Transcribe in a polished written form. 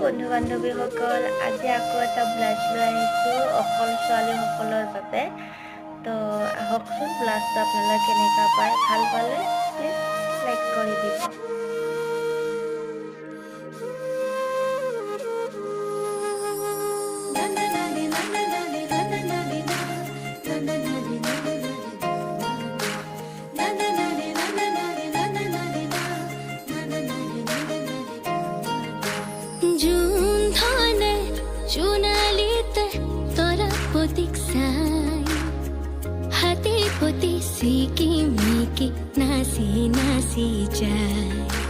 বন্ধু বান্ধৱীসকল, আজি আকৌ এটা ব্লাউজ লৈ আহিছোঁ অকল ছোৱালীসকলৰ বাবে। তো আহকচোন ব্লাউজটো আপোনালোকে কেনেকুৱা পায়, ভাল পালে প্লিজ লাইক কৰি দিব। চুনালিতে তোরা প্রতীক সাই হাতে পতি সিকি মিকি নাসি নাসি যায়।